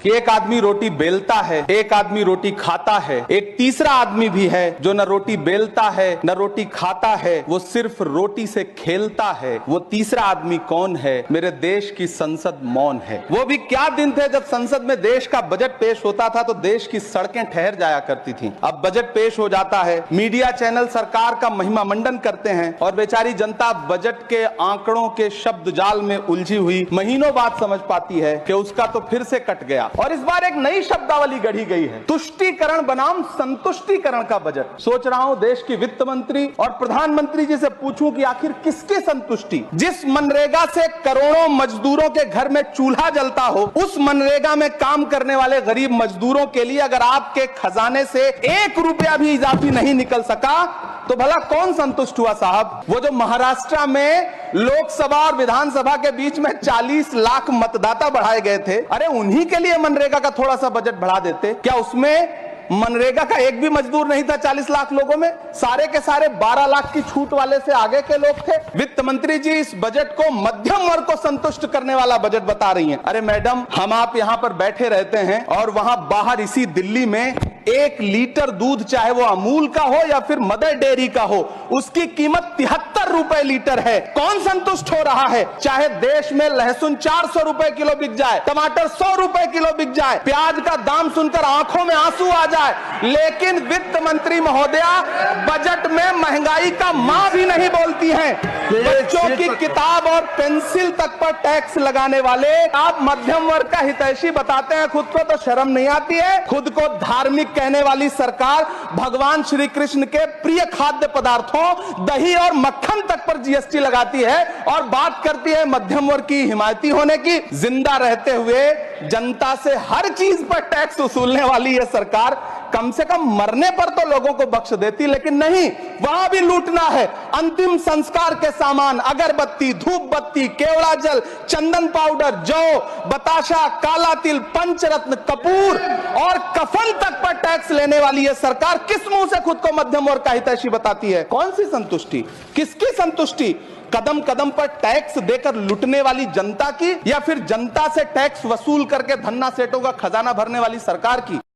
कि एक आदमी रोटी बेलता है, एक आदमी रोटी खाता है, एक तीसरा आदमी भी है जो न रोटी बेलता है न रोटी खाता है, वो सिर्फ रोटी से खेलता है। वो तीसरा आदमी कौन है? मेरे देश की संसद मौन है। वो भी क्या दिन थे जब संसद में देश का बजट पेश होता था तो देश की सड़कें ठहर जाया करती थी। अब बजट पेश हो जाता है, मीडिया चैनल सरकार का महिमा मंडन करते हैं और बेचारी जनता बजट के आंकड़ों के शब्द जाल में उलझी हुई महीनों बाद समझ पाती है कि उसका तो फिर से कट गया। और इस बार एक नई शब्दावली गढ़ी गई है, तुष्टीकरण बनाम संतुष्टीकरण का बजट। सोच रहा हूं देश की वित्त मंत्री और प्रधानमंत्री जी से पूछूं कि आखिर किसकी संतुष्टि? जिस मनरेगा से करोड़ों मजदूरों के घर में चूल्हा जलता हो, उस मनरेगा में काम करने वाले गरीब मजदूरों के लिए अगर आपके खजाने से 1 रुपया भी इजाफी नहीं निकल सका तो भला कौन संतुष्ट हुआ साहब? वो जो महाराष्ट्र में लोकसभा और विधानसभा के बीच में 40 लाख मतदाता बढ़ाए गए थे, अरे उन्हीं के लिए मनरेगा का थोड़ा सा बजट बढ़ा देते। क्या उसमें मनरेगा का एक भी मजदूर नहीं था? 40 लाख लोगों में सारे के सारे 12 लाख की छूट वाले से आगे के लोग थे। वित्त मंत्री जी इस बजट को मध्यम वर्ग को संतुष्ट करने वाला बजट बता रही हैं। अरे मैडम, हम आप यहां पर बैठे रहते हैं और वहां बाहर इसी दिल्ली में 1 लीटर दूध, चाहे वो अमूल का हो या फिर मदर डेयरी का हो, उसकी कीमत 73 रुपए लीटर है। कौन संतुष्ट हो रहा है? चाहे देश में लहसुन 400 रुपए किलो बिक जाए, टमाटर 100 रुपए किलो बिक जाए, प्याज का दाम सुनकर आंखों में आंसू आ जाए, लेकिन वित्त मंत्री महोदया बजट में महंगाई का मां भी नहीं बोलती हैं। बच्चों की किताब और पेंसिल तक पर टैक्स लगाने वाले आप मध्यम वर्ग का हितैषी बताते हैं। खुद को तो शर्म नहीं आती है? खुद को धार्मिक कहने वाली सरकार भगवान श्री कृष्ण के प्रिय खाद्य पदार्थों दही और मक्खन तक पर जीएसटी लगाती है और बात करती है मध्यम वर्ग की हिमायती होने की। जिंदा रहते हुए जनता से हर चीज पर टैक्स वसूलने वाली यह सरकार कम से कम मरने पर तो लोगों को बख्श देती, लेकिन नहीं, वहां भी लूटना है। अंतिम संस्कार के सामान, अगरबत्ती, धूप बत्ती, केवड़ा जल, चंदन पाउडर, जौ, बताशा, काला तिल, पंचरत्न, कपूर और कफन तक पर टैक्स लेने वाली यह सरकार किस मुंह से खुद को मध्यम वर्ग का हितैषी बताती है? कौन सी संतुष्टि? किसकी संतुष्टि? कदम कदम पर टैक्स देकर लुटने वाली जनता की, या फिर जनता से टैक्स वसूल करके धन्ना सेठों का खजाना भरने वाली सरकार की?